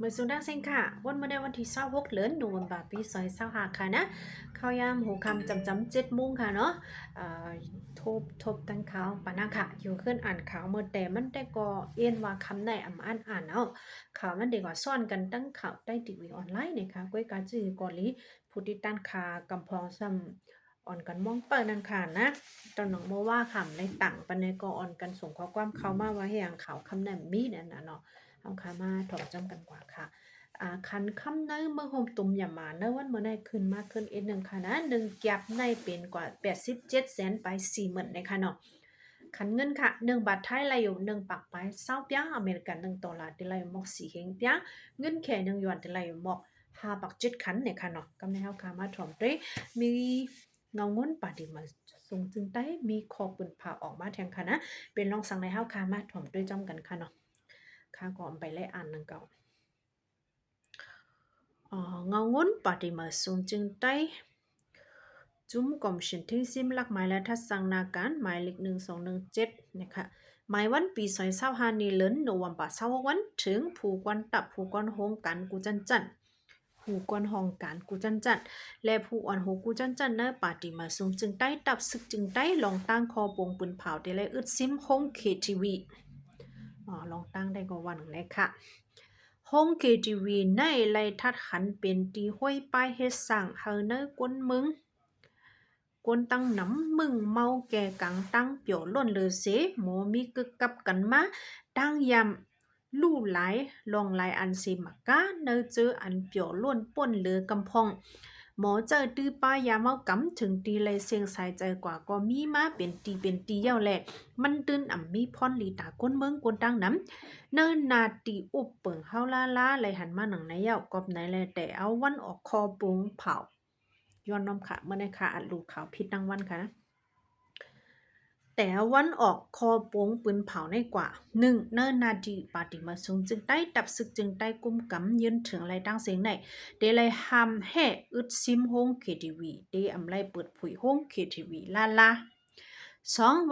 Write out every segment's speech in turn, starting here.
เมื่อสุดาเซ็งค่ะวันเมื่อได้วันที่26เดือนโนเวมบาปี25ค่ะนะเข้ายามหูคำจำ7 โมงค่ะเนาะอ่าทบตั้งข่าวปานาค่ะอยู่ขึ้นอ่านข่าวเมื่อแต่มันได้ก็เอียนว่าคำในอ่านเอาข่าวมันเด็กว่าซ่อนกันตั้งข่าวได้ทีวีออนไลน์เนี่ยค่ะก้อยกาจื้อกอลีผู้ติดตั้งคากำพองซ้ำอ่อนกันมองเปิดนันค่ะนะตอนน้องโมว่าคำในต่างปันในก็อ่อนกันส่งข้อความเข้ามาว่าให้อ่างข่าวคำในมีเนี่ยนะเนาะ เอาค่ะมาถอดจำกันกว่าค่ะคันคำเนอเมื่อโฮมตุ่มอย่ามาเนอวันเมื่อได้ขึ้นมากขึ้นอีกหนึ่งค่ะนะหนึ่งแก็บในเป็นกว่า87 แสนไป40,000ในค่ะเนาะคันเงินค่ะ1 บาทไทยไรอยู่1 ปากไป20 เปียอเมริกัน1 ดอลลาร์ที่ไรหมอก4 เฮงเปียเงินแค่1 หยวนที่ไรหมอก5 บาท 7 ขันในค่ะเนาะกำในเฮาค่ะมาถ่อมด้วยมีเงาเงินปาดิมาสูงจึงได้มีคอปืนผ่าออกมาแทงค่ะนะเป็นลองสั่งในเฮาค่ะมาถ่อมด้วยจำกันค่ะเนาะ ข้าก่อนไปไล่อ่านหนังเก่าเงางนปฏิมาสูงจึงได้จุ้มกรมชินทิ้งซิมลักหมายและทัศสังนาการหมายเลข1217นะคะหมายวันปี2025นี้เลินโนวันป่าเศร้าวันถึงผู้กวนตับผู้กวนโฮงกันกูจันผู้กวนห้องการกูจันและผู้อ่อนหูกูจันเนอปาติมาสูงจึงได้ตับซึกจึงได้ลองตั้งคอปงปืนเผาได้เลยอึดซิมห้องเคทีวีลองตั้งได้ก็วันหนึ่งเลยค่ะ ห้อง KTV ในไลทัดขันเป็นตีห้วยป้ายเฮ็ดสั่งเฮาเนอกวนมึงกวนตั้งหนำมึงเมาแก่กังตั้งเปียวล้นเลยเสหมอมีกึกกับกันมาตั้งยำลู่ไหลลองไหลอันเสมากะเนอเจออันเปียวล้นป่นเหลือกำพองหมอเจอตื้อป้ายาเมากำถึงตีเลยเสียงสายใจกว่าก็มีมาเป็นตีเย้าแหละมันตื่นอ่ำมีพรลีตาก้นเมืองกวนตั้งน้ำ เนิ่นนาตีอุบเปิงเฮาล่าเลยหันมาหนังในเย้ากอบไหนแลแต่เอาวันออกคอปุงเผาย้อนน้อมค่ะเมื่อในค่ะอัดลูกขาวพิษดังวันค่ะนะแต่วันออกคอปงปืนเผาในกว่า1เนิ่นนาดีปาติมาสูงจึงได้ดับศึกจึงได้กุมกำยืนถึงไรตั้งเสียงในเดลัยหำแห่อึดซิมโฮงเคทีวีเดอำไลเปิดผุยโฮงเคทีวีลา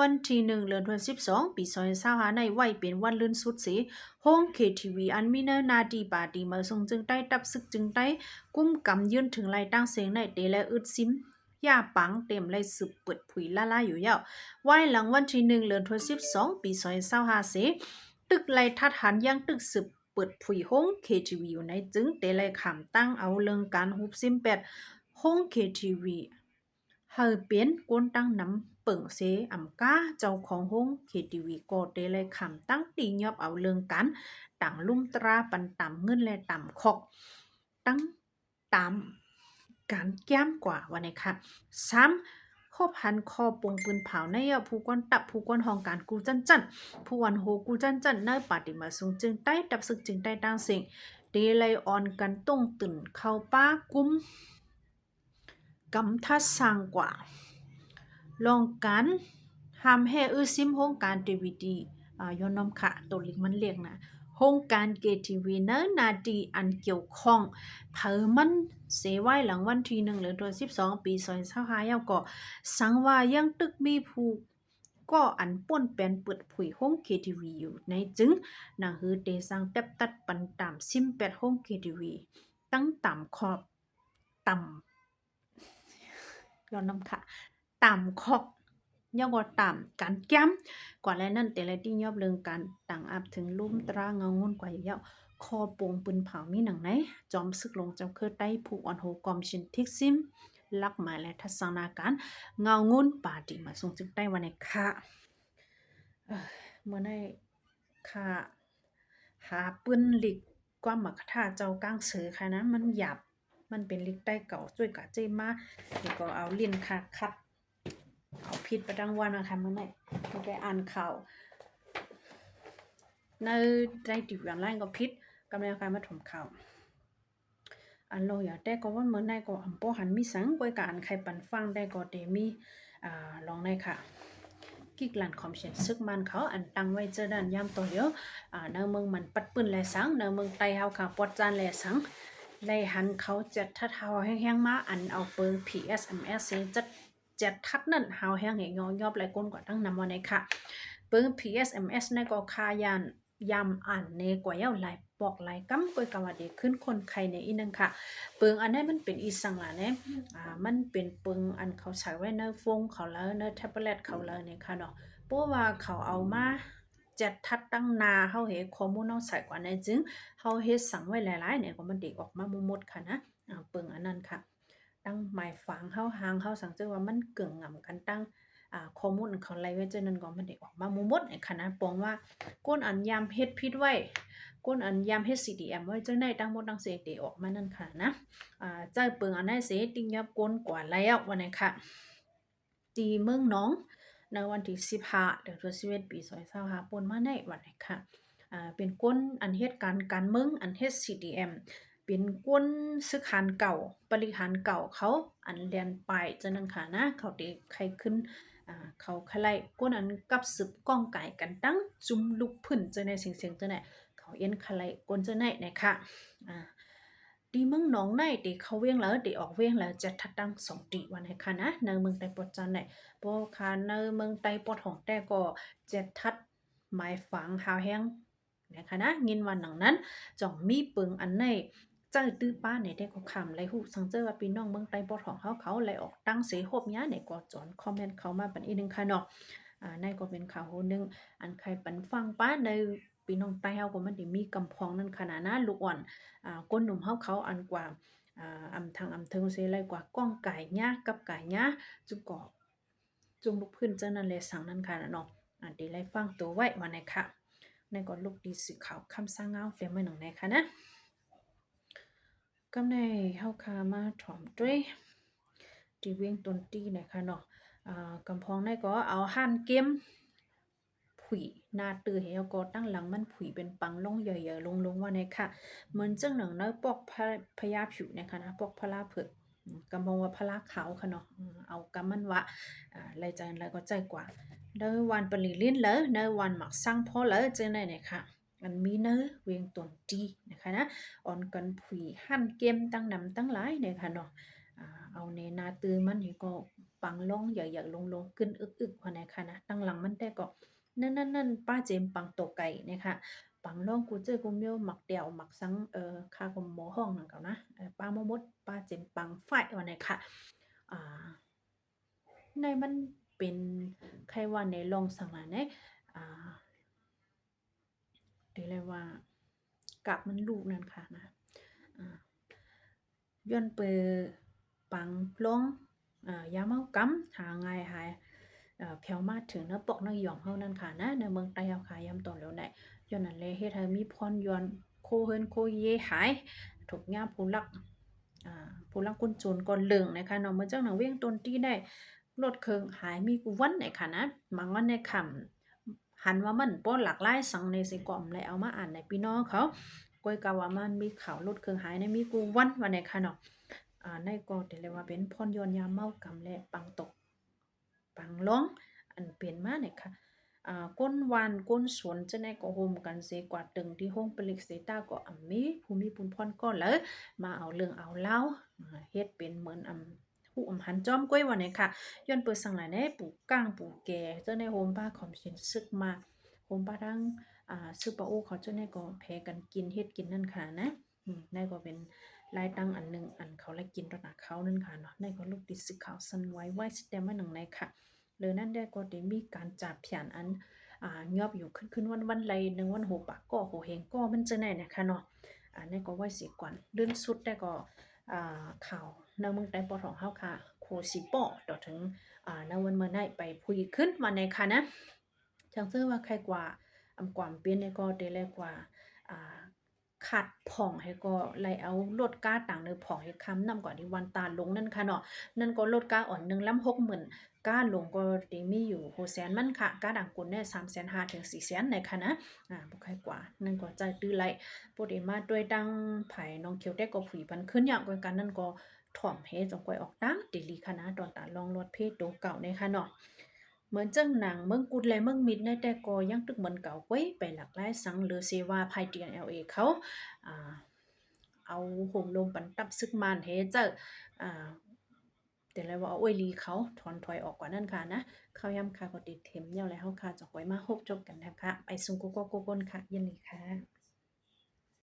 วันที่1 เดือน 12 ปี2025ในไหวเป็นวันลื่นสุดสีห้องเคทีวีอันมีเนอร์นาดีบาดีมาทรงจึงได้ตับซึกจึงได้กุ้มกำยืนถึงไรตั้งเสียงในเดและอึดซิมย่าปังเต็มไรสืบเปิดผุยล่าอยู่ยาวไหวหลังวันที่1 เดือน 12 ปี2025เสตึกไรทัดหันยังตึกสืบเปิดผุยห้องเคทีวีอยู่ในจึงเดไรขำตั้งเอาเรื่องการฮุบซิมแปดห้องเคทีวีเฮาเปลี่ยนก้นตั้งน้ำ เปิ่งเซอ่ำก้าเจ้าของห้องเคทีวีก็ได้เลยคำตั้งตียอบเอาเรื่องกันต่างลุ่มตราปันต่ำเงินและต่ำคอกตั้งตามการแก้มกว่าวันนี้ค่ะครบหันคอปงปืนเผาในผู้กวนตับผู้กวนห้องการกูจันผู้วันโหกูจันในปาติมาสูงจึงใต้ดับศึกจึงใต้ดังเสียงเดลัยออนกันต้งตื่นเข้าป้ากุ้มกำทัดสร้างกว่า ลองกันทำให้ซิมโครงการทีวีดีย้อนน้อมค่ะตัวลิงมันเรียกนะโครงการเกทีวีเนอนาดีอันเกี่ยวข้องเผอมันเสไว้หลังวันที่1 เดือน 12 ปี2025ยาวก็สังว่ายังตึกมีผู้ก็อันป่นแปนเปิดผุยห้องเคทีวีอยู่ในจึงนะฮือเตสังแตบตัดปันตามซิมแปดห้องเคทีวีตั้งต่ำขอบต่ำย้อนน้ำค่ะ ต่ำคอกย่อว่าต่ำการแก้มกว่าแล้วนั่นแต่ละที่ยอบเรื่องการต่างอับถึงลุ่มตราเงางุ่นกว่าอยู่แล้วคอปงปืนเผามีหนังไหนจอมซึกลงจำเคอใต้ผู้อ่อนโหกอมชินทิกซิมลักหมายและทัศนาการเงางุ่นป่าดีมาทรงจึงได้วันในค่ะเมื่อได้ค่ะหาปืนหลิกกว่าหมักท่าเจ้าก้างเสือค่ะนะมันหยาบมันเป็นลิกใต้เก่าช่วยกะเจมาเดี๋ยวก็เอาลิ้นค่ะคัดเอาผิดประดังวันนะคะมื่อไหร่ไม่ได้อ่านข่าวในใจติวอย่างไรก็ผิดกำลังการมาถมข่าวอันโลอย่าแต่ก็ว่าเมื่อไหร่ก็อัมโปหันมีสังกวยการใครปันฟังได้ก็เดมีลองได้ค่ะกิกหลันคอมเชนซึกมันเขาอันตั้งไว้เจอด้านย่ำตัวเยอะเนื้อเมืองมันปัดปืนแลสังเนื้อเมืองไตเฮาค่ะปอดจานแลสังไล่หันเขาจะทัดเฮาแห้งๆมาอันเอาเปิง PSMS จะทัดนั่นหาวแห้งเหงยอบไหลก้นกว่าตั้งนำวันไหนค่ะเปิ้ง PSMS ในก็คายาน ยำอ่านในกว่าเย้าหลายปอกหลายกำก้อยกะว่าเดขึ้นคนไข้ในอีนึงค่ะเปิงอันนั้นมันเป็นอีสังล่ะเนี่ยมันเป็นเปิงอันเขาใช้ไว้ในฟงเขาแล้วในแท็บเล็ตเขาแล้วเนี่ยค่ะเนาะเพราะว่าเขาเอามาจัดทัดตั้งนาเฮาเฮ็ดข้อมูลเฮาใส่กว่าในจึงเฮาเฮ็ดสั่งไว้หลายๆเนี่ยก็มันเด็กออกมาหมดค่ะนะเปิงอันนั้นค่ะตั้งหมายฝังเฮาหางเฮาสังเจอว่ามันเกิ่งง่ำกันตั้งข้อมูลเขาไล่ไว้เจ้านั้นก็มันได้ออกมาหมดในคณะปองว่าก้นอันยามเฮ็ดผิดไว้ก้นอันยามเฮ็ด CDM ไว้จังได๋ตั้งหมดตั้งเสได้ออกมานั่นค่ะนะใจเปิงอันไหนเสติงยับก้นกว่าแล้ววันนี้ค่ะตีเมืองหนองในวันที่15เดือน11ปี2025ปนมาในวันนี้ค่ะเป็นก้นอันเฮ็ดการเมืองอันเฮ็ด CDM เป็นก้นซึกหารเก่าบริหารเก่าเขาอันเรียนไปจังนั้นค่ะนะเขาได้ใครขึ้นเขาคไลก้นอันกับสืบก้องไก่กันตั้งจุมลุกพื้นเจอในเสียงเจอไหนเขาเอ็นคไลก้นเจอไหนนะคะดีเมืองหนองในตีเขาเวียงแล้วตีออกเวียงแล้วจะทัดตั้ง2ตีวันให้ค่ะนะในเมืองไต้ปอดจันไหนเพราะค่ะในเมืองไต้ปอดของแต่ก็จะทัดหมายฝังหาวแห้งนะคะนะยินวันหนังนั้นจ่องมีปึงอันในเจ้าตื้อป้าในได้ก็คำไรหูสังเจอว่าพี่น้องเมืองไต้ปอดของเขาไล่ออกตั้งเสหบย้าในก็จอนคอมเมนต์เขามาเป็นอีกนึงค่ะเนาะในก็เป็นข่าวนึงอันใครปันฟังป้าในพี่น้องใต้เฮาก็มันได้มีกำพองนั่นขนาดนะลูกอ่อนก้นหนุ่มเขาอันกว่าอำทางอำเทิงเสไลกว่าก้องไก่ย่ากับไก่ย่าจุกก็จุงลูกพื้นเจ้านั่นเลยสั่งนั่นค่ะเนาะดีไล่ฟังตัวไว้วันไหนค่ะในก็ลูกดีสื่อข่าวคำสร้างเงาเฟมเมื่อหนังไหนค่ะนะก็ในเฮาคามาถ่อมด้วยดีเวียงตนตีนะคะเนาะกำพองในก็เอาหันเกมผุยนาตือเฮาก็ตั้งหลังมันผุยเป็นปังลงใหญ่ๆลงว่าในค่ะเหมือนจังหนังเนาะปอกพญาผิวนะคะนะปอกพลาเผือกกำมองว่าพลาขาวค่ะเนาะเอากำมันวะไรใจอะไรก็ใจกว่าเด้อวันปริลิ้นเลยเด้อวันหมักสร้างพ่อเลยจังได๋เนี่ยค่ะมันมีเนอเวียงตนจีนะคะนะอ่อนกันผุยหั่นเกมตั้งนำตั้งหลายเนี่ยค่ะเนาะเอาในนาตือมันนี่ก็ปังลงใหญ่ๆลงๆขึ้นอึกๆพอนะคะนะตั้งหลังมันแต่ก็นั่นป้าเจมปังตกไก่นะคะปังลองกูเจอกูเมียวหมักเดี่ยวหมักสังคาก็หมอห้องนั่นเก่านะป้ามมดป้าเจมปังไฟวันนี้ค่ะอ่าในมันเป็นใครว่าในลองสั่งหลายเนี่ยอ่าเดี๋ยวเลยว่ากับมันลูกนั่นค่ะนะอ่าย้อนเปปังพลงยาเมากำหาง่ายหายเพียวมาถึงเนื้อปอกเนื้อหย่องเฮานั่นค่ะนะในเมืองไต้เฮาค่ะยำตอนแล้วไหนย้อนนั้นเลยเฮ็ดให้มีพรย้อนโคเฮินโคเยหายถูกยามผู้ลักผู้ลักคนจนก่อนเหลืองนะคะเนาะเมื่อเจ้าหนังเวียงต้นตี้ได้ลดเคิงหายมีกูวันไหนค่ะนะมังวันในคำหันว่ามันป้อหลากหลายสังในสิกล่อมเลยเอามาอ่านในพี่น้องเขาก้อยกาว่ามันมีข่าวลดเคิงหายในมีกูวันไหนค่ะเนาะในก็เรียกว่าเป็นพรยนต์ยามเมากำและปังตกปังร้องอันเปลี่ยนมาเนี่ยค่ะก้นวานก้นสวนจะในก็โฮมกันเสกว่าตึงที่ห้องปลิกเสตาก็มีภูมิปุนพรก็เลยมาเอาเรื่องเอาเล่าเฮ็ดเป็นเหมือนผู้หันจอมก้อยวันนี้ค่ะย้อนเปิดสั่งหลายในปลูกก้างปลูกแก่เจ้าในโฮมบ้าของสินซึกมาโฮมบ้าทั้งซึกปะโอเขาเจ้าในก็แพ้กันกินเฮ็ดกินนั่นค่ะนะในก็เป็นรายตั้งอันหนึ่งอันเขาไล่กินตระเขานั่นค่ะเนาะในก็ลูกดิสึกข่าวสันไว้สเตมมาหนึ่งในค่ะเลยนั่นได้ก็ได้มีการจับเพียนอันยอบอยู่ขึ้นวันไรหนึ่งวันโหปะก็โหเฮงก็มันจะแน่นะคะเนาะในก็ไว้สิก่อนเลื่อนสุดได้ก็ข่าวในเมืองใต้ปอของเฮาค่ะโคสิปอต่อถึงในวันเมื่อไหร่ไปพูดขึ้นมาในค่ะนะจังซื่อว่าใครกว่าความเปลี่ยนในก็ได้แลกว่าขัดผ่องให้ก็ไล่เอาลดก้าต่างเนื้อผ่องให้ค้ำนำก่อนที่วันตาลงนั่นค่ะเนาะนั่นก็ลดก้าอ่อน1 ล้ำ60,000ก้าลงก็ได้มีอยู่600,000มันค่ะก้าด่างกุนเนี่ย350,000ถึง400,000ในค่ะนะบ่ใครกว่านั่นก็ใจตื้อไล่ปกติมาด้วยดังไผ่น้องเขียวได้ก็ผีปันขึ้นอย่างกันนั่นก็ถ่อมเฮจงก้อยออกดังติลีค่ะนะตอนตาลองรถเพศโตเก่าในค่ะเนาะเหมือนจังหนังเมืองกุดและเมืองมิดในแต่ก็ยังตึกเหมือนเก่าไว้ไปหลากหลายสังหรือเซว่าภายเตียน LA เขาอ่าเอาโหมลมปันตับซึกมานเฮเจออ่า แต่เลยว่าเอาอ้วยลีเขาถอนถอยออกกว่านั่นค่ะนะเข้าย่ำค่ะกดติดเข็มเนี่ยแล้วค่ะจะหอยมาฮบจบกันนะคะไปซุงกุกกกก้นค่ะยินดีค่ะ